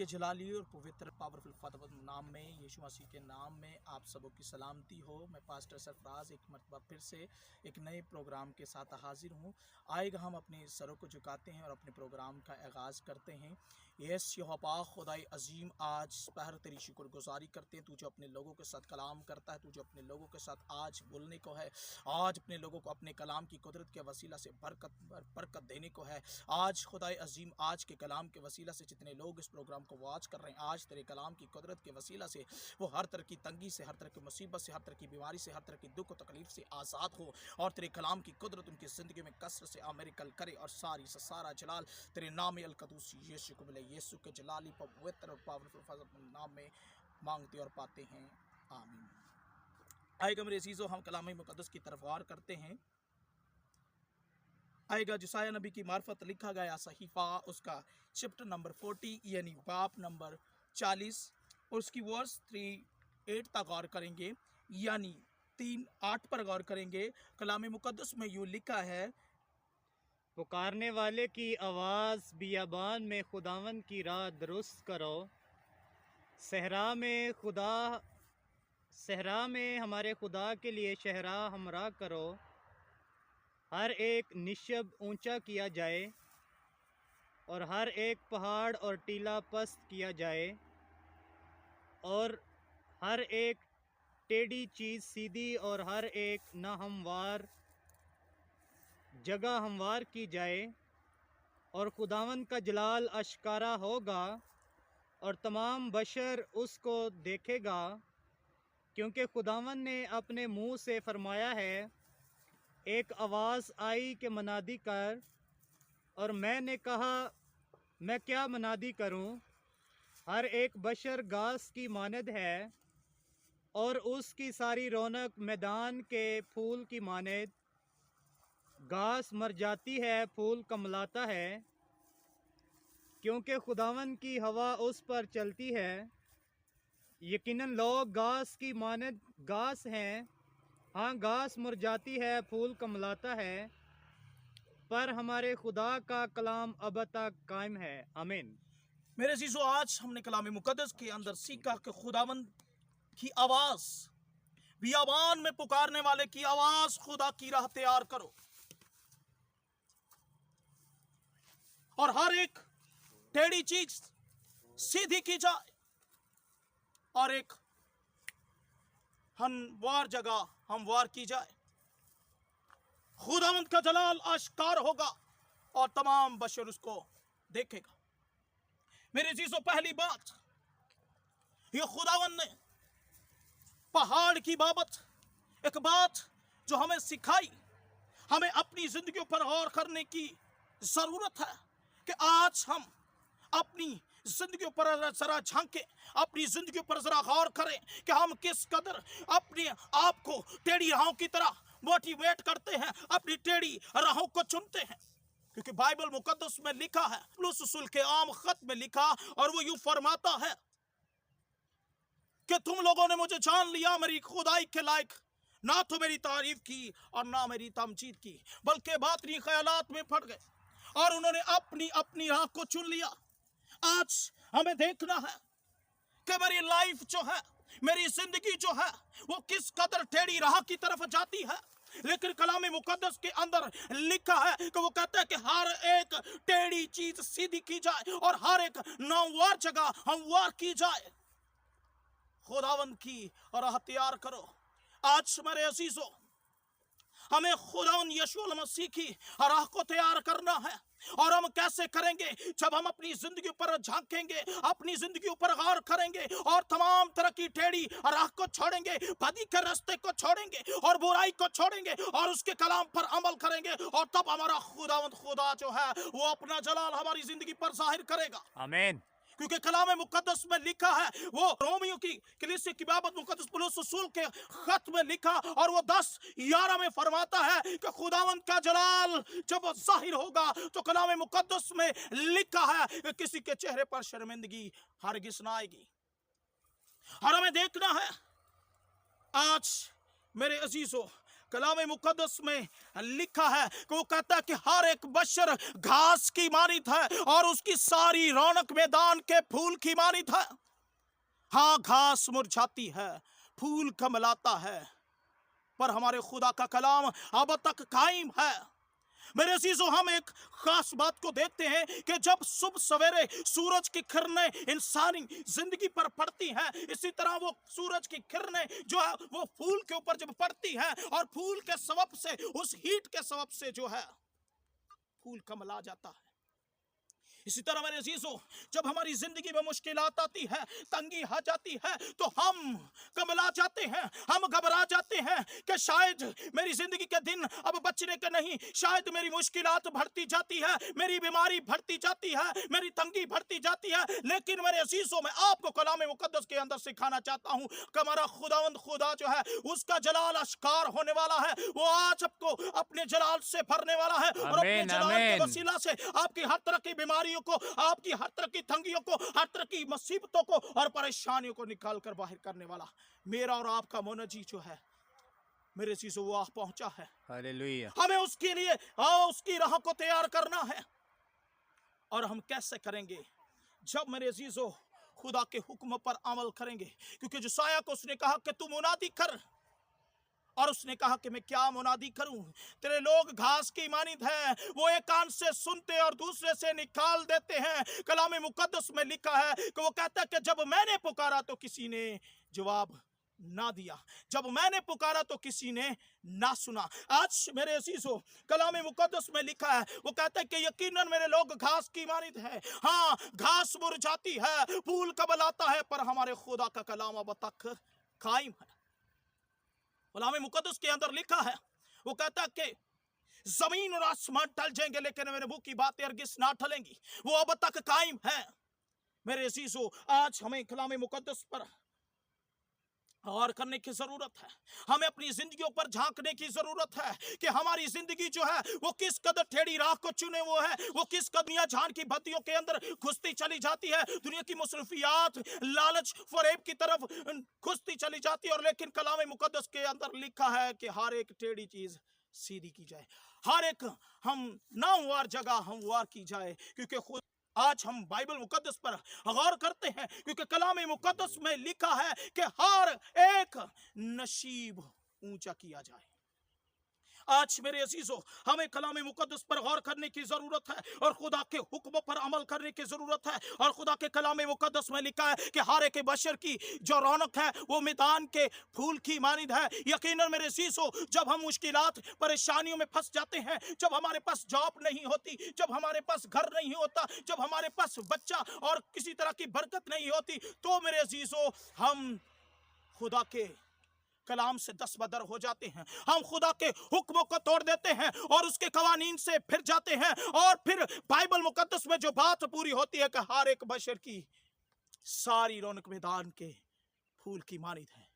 के जलाली और पवित्र पावरफुल फादर नाम में, यीशु मसीह के नाम में आप सबों की सलामती हो। मैं पास्टर सरफराज एक मरतबा फिर से एक नए प्रोग्राम के साथ हाजिर हूँ। आएगा हम अपने सरों को झुकाते हैं और अपने प्रोग्राम का आगाज़ करते हैं। यस यहोवा खुदाई अजीम, आज पहर तेरी शुक्रगुजारी करते हैं। तू जो अपने लोगों के साथ कलाम करता है, तू जो अपने लोगों के साथ आज बोलने को है, आज अपने लोगों को अपने कलाम की कुदरत के वसीला से बरकत देने को है। आज खुदाई अजीम, आज के कलाम के वसीला से जितने लोग इस प्रोग्राम को वॉच कर रहे हैं, आज तेरे कलाम की कुदरत के वसीला से वो हर तरह की तंगी से, हर तरह की मुसीबत से, हर तरह की बीमारी से, हर तरह की दुख और तकलीफ से आज़ाद हो और तेरे कलाम की कुदरत उनकी ज़िंदगी में कसरत से अमेरिकल करे और सारा जलाल तेरे नाम अलकदूस यीशु को मिले। यीशु के जलाली पवित्र और पावरफुल नाम में मांगते और पाते हैं, आमीन। आएगा मेरे अजीज़ों, हम कलाम मुकद्दस की तरफ गौर करते हैं। आएगा जसाया नबी की मार्फत लिखा गया सहीफ़ा, उसका चैप्टर नंबर 40 यानी बाप नंबर 40 और उसकी वर्स 3:8 तक गौर करेंगे, यानी 3:8 पर गौर करेंगे। कलाम मुकद्दस में यूँ लिखा है, पुकारने वाले की आवाज़ बियाबान में खुदावन की राह दुरुस्त करो, सहरा में हमारे खुदा के लिए शहरा हमरा करो। हर एक निशब ऊंचा किया जाए और हर एक पहाड़ और टीला पस्त किया जाए और हर एक टेढ़ी चीज़ सीधी और हर एक नाहमवार जगह हमवार की जाए। और खुदावन का जलाल अश्कारा होगा और तमाम बशर उसको देखेगा, क्योंकि खुदावन ने अपने मुंह से फरमाया है। एक आवाज़ आई कि मनादी कर, और मैंने कहा मैं क्या मनादी करूं। हर एक बशर घास की मानद है और उसकी सारी रौनक मैदान के फूल की मानद। घास मर जाती है, फूल कमलाता है, क्योंकि खुदावन की हवा उस पर चलती है। यकीनन लोग घास की मानद घास हैं, हाँ घास मुरझाती है, फूल कमलाता है, पर हमारे खुदा का कलाम अब तक कायम है। आमीन। मेरे अजीज़ों, आज हमने कलाम मुकद्दस के अंदर सीखा कि खुदावन की आवाज़, बियाबान में पुकारने वाले की आवाज़, खुदा की राह तैयार करो और हर एक टेढ़ी चीज सीधी की जाए और एक हमवार जगह हमवार की जाए। खुदावंद का जलाल आश्कार होगा और तमाम बशर उसको देखेगा। मेरे अजीज़ों, पहली बात, ये खुदावंद ने पहाड़ की बाबत एक बात जो हमें सिखाई, हमें अपनी जिंदगी पर गौर करने की जरूरत है कि आज हम अपनी जिंदगी पर जरा झांके, अपनी जिंदगी पर जरा गौर करें कि हम किस कदर अपने आप को टेढ़ी राहों की तरह मोटिवेट करते हैं, अपनी टेढ़ी राहों को चुनते हैं। क्योंकि बाइबल मुकद्दस में लिखा है, पौलुस रसूल के आम खत में लिखा, और वो यूं फरमाता है कि तुम लोगों ने मुझे जान लिया मेरी खुदाई के लायक, ना तो मेरी तारीफ की और ना मेरी तमजीद की, बल्कि बातनी ख्यालात में पड़ गए और उन्होंने अपनी अपनी राह को चुन लिया। आज हमें देखना है कि मेरी लाइफ जो है, मेरी जिंदगी जो है, वो किस कदर टेढ़ी राह की तरफ जाती है। लेकिन कलाम मुकद्दस के अंदर लिखा है कि वो कहता है कि हर एक टेढ़ी चीज सीधी की जाए और हर एक नामवार जगह हमवार की जाए। खुदावंद की राह तैयार करो। आज मेरे अजीजों, हमें खुदावंद यीशु मसीह की राह को तैयार करना है। और हम कैसे करेंगे? जब हम अपनी जिंदगी पर झांकेंगे, अपनी जिंदगी पर गौर करेंगे और तमाम तरह की टेढ़ी राह को छोड़ेंगे, बदी के रास्ते को छोड़ेंगे और बुराई को छोड़ेंगे और उसके कलाम पर अमल करेंगे, और तब हमारा खुदावंद खुदा जो है वो अपना जलाल हमारी जिंदगी पर जाहिर करेगा। आमीन। क्योंकि कलाम मुकद्दस में लिखा है, वो रोमियो की कलीसिया की बाबत मुकद्दस पौलुस रसूल के खत में लिखा, और वो 10:11 में फरमाता है कि खुदावंद का जलाल जब जाहिर होगा तो कलाम मुकद्दस में लिखा है कि किसी के चेहरे पर शर्मिंदगी हरगिज़ ना आएगी। और हमें देखना है आज मेरे अजीजों, कलाम मुकद्दस में लिखा है कि वो कहता है कि हर एक बशर घास की मानित है और उसकी सारी रौनक मैदान के फूल की मानित है। हाँ, घास मुरझाती है, फूल कमलाता है, पर हमारे खुदा का कलाम अब तक कायम है। मेरे अजीजों, हम एक खास बात को देखते हैं कि जब सुबह सवेरे सूरज की किरणें इंसानी जिंदगी पर पड़ती हैं, इसी तरह वो सूरज की किरणें जो है वो फूल के ऊपर जब पड़ती हैं और फूल के सबब से, उस हीट के सबब से जो है फूल कमला जाता है। इसी तरह मेरे अजीजों, जब हमारी जिंदगी में मुश्किलात आती है, तंगी आ जाती है, तो हम कमला जाते हैं, हम घबरा जाते हैं कि शायद मेरी जिंदगी के दिन अब बचने के नहीं, शायद मेरी मुश्किलात बढ़ती जाती है, मेरी बीमारी बढ़ती जाती है, मेरी तंगी बढ़ती जाती है। लेकिन मेरे अजीजों, मैं आपको कलाम मुकद्दस के अंदर सिखाना चाहता हूं कि हमारा खुदावंद खुदा जो है उसका जलाल आश्कार होने वाला है। वो आज आपको अपने जलाल से भरने वाला है और अपने जलाल के वसीला से आपकी हर तरह की बीमारी को, आपकी हर तरह की तंगियों को, हर तरह की मुसीबतों को और परेशानियों को निकाल कर बाहर करने वाला मेरा और आपका मोनजी जो है, मेरे चीजों वो आ पहुंचा है। हालेलुया। हमें उसके लिए उसकी राह को तैयार करना है। और हम कैसे करेंगे? जब मेरे अजीजों खुदा के हुक्म पर अमल करेंगे। क्योंकि जोसाया को उसने कहा कि तू मुनादी कर, और उसने कहा कि मैं क्या मुनादी करूं? तेरे लोग घास की मानित है, वो एक कान से सुनते और दूसरे से निकाल देते हैं। कलाम मुकद्दस में लिखा है कि वो कहता है कि जब मैंने पुकारा तो किसी ने जवाब ना दिया, जब मैंने पुकारा तो किसी ने ना सुना। आज मेरे अजीजों, कलाम मुकद्दस में लिखा है, वो कहता है कि यकीनन मेरे लोग घास की मानित है। हाँ, घास मुरझाती है, फूल कबलाता है, पर हमारे खुदा का कलाम अब तक कायम है। कलाम मुकद्दस के अंदर लिखा है, वो कहता है कि जमीन और आसमान टल जाएंगे लेकिन मेरे मुंह की बातें हरगिज़ ना टलेंगी। वो अब तक कायम है। मेरे अजीजों, आज हमें कलाम मुकद्दस पर गौर करने की जरूरत है। हमें अपनी जिंदगियों पर झांकने की जरूरत है कि हमारी जिंदगी जो है वो किस कदर टेढ़ी राह को चुने वो है, वो किस कदर दुनिया जान की बत्तियों के अंदर घुसती चली जाती है, दुनिया की मसरूफियात, लालच, फरेब की तरफ घुसती चली जाती है। और लेकिन कलाम मुकद्दस के अंदर लिखा है कि हर एक टेढ़ी चीज सीधी की जाए, हर एक हम नामवार जगह हमवार की जाए। क्योंकि खुद आज हम बाइबल मुकद्दस पर गौर करते हैं, क्योंकि कलाम मुकद्दस में लिखा है कि हर एक नसीब ऊंचा किया जाए। आज मेरे अजीजों, हमें कलाम मुकद्दस पर गौर करने की जरूरत है और खुदा के हुक्म पर अमल करने की जरूरत है। और खुदा के कलाम मुकद्दस में लिखा है कि हर एक बशर की जो रौनक है वो मैदान के फूल की मानिद है। यकीनन मेरे अजीजों, जब हम मुश्किलात परेशानियों में फंस जाते हैं, जब हमारे पास जॉब नहीं होती, जब हमारे पास घर नहीं होता, जब हमारे पास बच्चा और किसी तरह की बरकत नहीं होती, तो मेरे अजीजों हम खुदा के कलाम से दस्तबदर हो जाते हैं। हम खुदा के हुक्मों को तोड़ देते हैं और उसके कवानीन से फिर जाते हैं। और फिर बाइबल मुकद्दस में जो बात पूरी होती है कि हर एक बशर की सारी रौनक मैदान के फूल की मानिद है।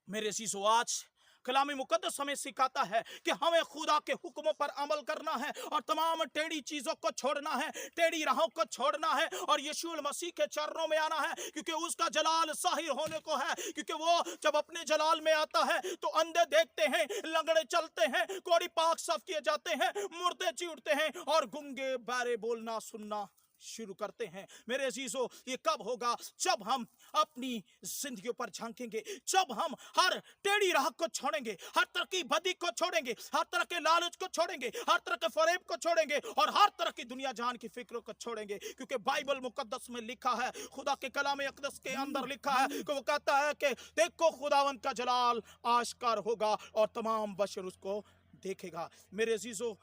मेरे अजीजों, आज कलाम मुकद्दस हमें सिखाता है कि हमें खुदा के हुक्मों पर अमल करना है और तमाम टेढ़ी चीजों को छोड़ना है, टेढ़ी राहों को छोड़ना है और यीशु मसीह के चरणों में आना है। क्योंकि उसका जलाल ज़ाहिर होने को है। क्योंकि वो जब अपने जलाल में आता है तो अंधे देखते हैं, लंगड़े चलते हैं, कोड़ी पाक साफ किए जाते हैं, मुर्दे जी उठते हैं और गूंगे बारे बोलना सुनना शुरू करते हैं। मेरे अजीजों, ये कब होगा? जब हम अपनी जिंदगी पर झांकेंगे, जब हम हर टेढ़ी राह को छोड़ेंगे, हर तरह की बदी को छोड़ेंगे, हर तरह के लालच को छोड़ेंगे, हर तरह के फरेब को छोड़ेंगे और हर तरह की दुनिया जान की फिक्रों को छोड़ेंगे। क्योंकि बाइबल मुकद्दस में लिखा है, खुदा के कलाम अक़दस के अंदर लिखा है कि वो कहता है कि देखो खुदावंद का जलाल आश्कार होगा और तमाम बशर उसको देखेगा। मेरे अजीजों,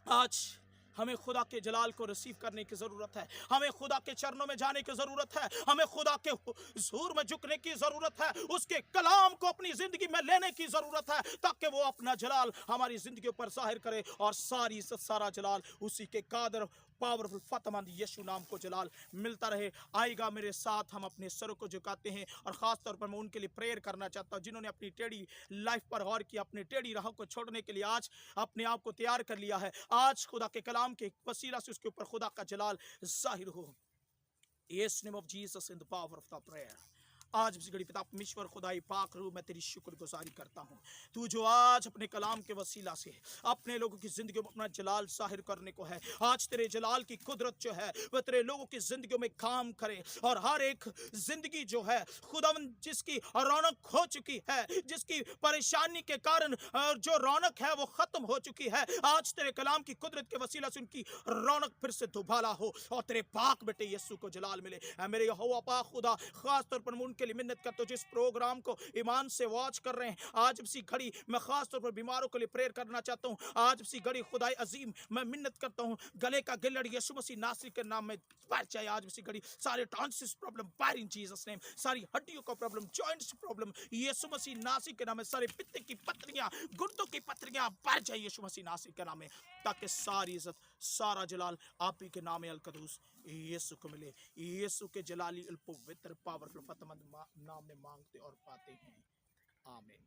आज हमें खुदा के जलाल को रिसीव करने की ज़रूरत है। हमें खुदा के चरणों में जाने की ज़रूरत है। हमें खुदा के हुज़ूर में झुकने की ज़रूरत है। उसके कलाम को अपनी ज़िंदगी में लेने की ज़रूरत है ताकि वो अपना जलाल हमारी ज़िंदगी पर ज़ाहिर करे और सारा जलाल उसी के कादर पावरफुल फतमंद यीशु नाम को जलाल मिलता रहे। आएगा मेरे साथ, हम अपने सरों को झुकाते हैं और ख़ास तौर पर मैं उनके लिए प्रेयर करना चाहता हूँ जिन्होंने अपनी टेढ़ी लाइफ पर गौर किया, अपने टेढ़ी राह को छोड़ने के लिए आज अपने आप को तैयार कर लिया है। आज खुदा के कलाम के वसीला से उसके ऊपर खुदा का जलाल जाहिर हो। Yes name of Jesus in the power of the prayer, आज इसी घड़ी पिता परमेश्वर खुदाई पाक रूह मैं तेरी शुक्रगुजारी करता हूँ, तू जो आज अपने कलाम के वसीला से अपने लोगों की जिंदगियों में अपना जलाल जाहिर करने को है। आज तेरे जलाल की कुदरत जो है वह तेरे लोगों की जिंदगियों में काम करे, और हर एक जिंदगी जो है खुदावन जिसकी रौनक हो चुकी है, जिसकी परेशानी के कारण जो रौनक है वो खत्म हो चुकी है, आज तेरे कलाम की कुदरत के वसीला से उनकी रौनक फिर से दोबारा हो और तेरे पाक बेटे यीशु को जलाल मिले। मेरे यहोवा पाक खुदा, खास तौर पर मैं उनके लिए मिन्नत करता हूं जिस प्रोग्राम को ईमान से वॉच कर रहे हैं। आज इसी घड़ी मैं खास तौर पर बीमारों के लिए प्रेयर करना चाहता हूं। आज इसी घड़ी खुदाई अजीम मैं मिन्नत करता हूं, गले का गिल्लड़ यीशु मसीह नासरी के नाम में बैठ जाए। आज इसी घड़ी सारे टॉन्सिस प्रॉब्लम बाहर इन जीसस नेम, सारी हड्डियों का प्रॉब्लम, जॉइंट्स प्रॉब्लम यीशु मसीह नासरी के नाम में, सारे पित्त की पत्रियां, गुर्दों की पत्रियां बाहर जाए यीशु मसीह नासरी के नाम में, ताकि सारी इज्जत सारा जलाल आप ही के नाम अल कदूस यीशु को मिले। यीशु के जलाली पवित्र पावरफुल फतमंद नाम में मांगते और पाते हैं, आमीन।